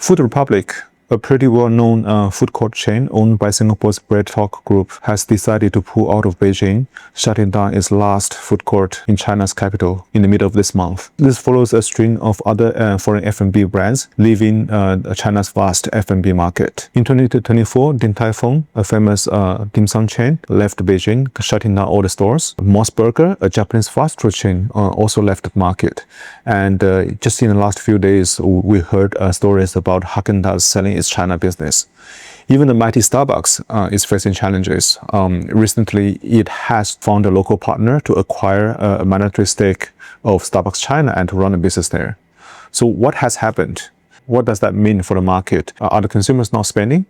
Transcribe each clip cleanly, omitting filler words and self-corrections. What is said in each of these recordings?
Food Republic, a pretty well-known food court chain owned by Singapore's BreadTalk Group, has decided to pull out of Beijing, shutting down its last food court in China's capital in the middle of this month. This follows a string of other foreign F&B brands leaving China's vast F&B market. In 2024, Tai Fung, a famous dim sum chain, left Beijing, shutting down all the stores. Mos Burger, a Japanese fast food chain, also left the market. And just in the last few days, we heard stories about Häagen-Dazs selling its China business. Even the mighty Starbucks is facing challenges. Recently, it has found a local partner to acquire a minority stake of Starbucks China and to run a business there. So what has happened? What does that mean for the market? Are the consumers not spending?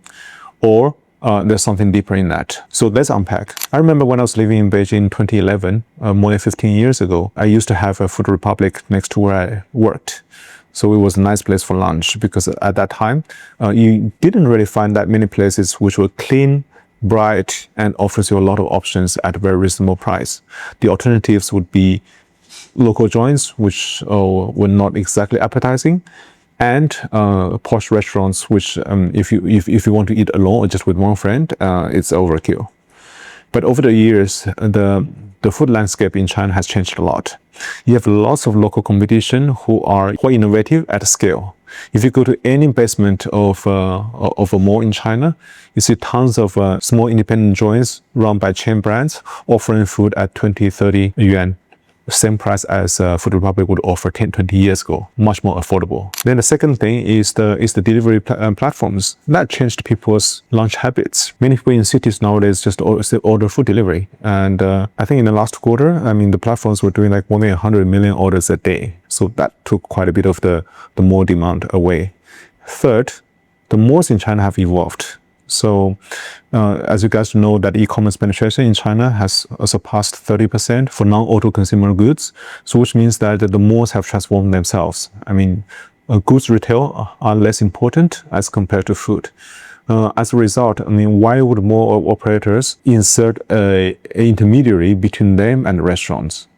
Or there's something deeper in that. So let's unpack. I remember when I was living in Beijing in 2011, more than 15 years ago, I used to have a Food Republic next to where I worked. So it was a nice place for lunch because at that time, you didn't really find that many places which were clean, bright, and offers you a lot of options at a very reasonable price. The alternatives would be local joints, which were not exactly appetizing, and posh restaurants, which if you want to eat alone or just with one friend, it's overkill. But over the years, the food landscape in China has changed a lot. You have lots of local competition who are quite innovative at scale. If you go to any basement of a mall in China, you see tons of small independent joints run by chain brands offering food at 20, 30 yuan. Same price as Food Republic would offer 10, 20 years ago, much more affordable. Then the second thing is the delivery platforms. That changed people's lunch habits. Many people in cities nowadays just order food delivery. And I think in the last quarter, the platforms were doing like more than 100 million orders a day. So that took quite a bit of the mall demand away. Third, the malls in China have evolved. So as you guys know, that e-commerce penetration in China has surpassed 30% for non-auto consumer goods. So which means that the malls have transformed themselves. Goods retail are less important as compared to food. As a result, why would mall operators insert an intermediary between them and restaurants?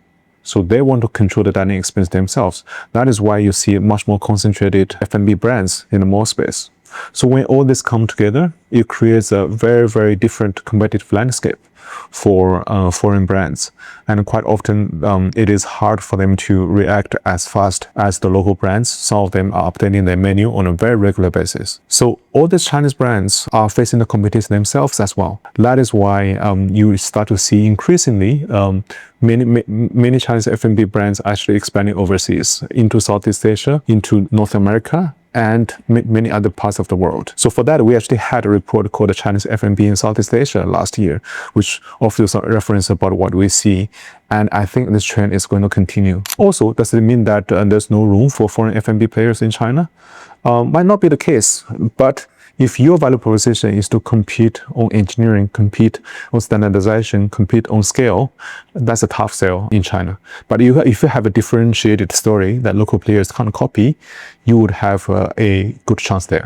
So they want to control the dining experience themselves. That is why you see much more concentrated F&B brands in the mall space. So when all this come together, it creates a very, very different competitive landscape for foreign brands. And quite often, it is hard for them to react as fast as the local brands. Some of them are updating their menu on a very regular basis. So all these Chinese brands are facing the competition themselves as well. That is why you start to see increasingly many Chinese F&B brands actually expanding overseas into Southeast Asia, into North America, and many other parts of the world. So for that, we actually had a report called the Chinese F&B in Southeast Asia last year, which offers a reference about what we see. And I think this trend is going to continue. Also, does it mean that there's no room for foreign F&B players in China? Might not be the case, but if your value proposition is to compete on engineering, compete on standardization, compete on scale, that's a tough sell in China. But if you have a differentiated story that local players can't copy, you would have a good chance there.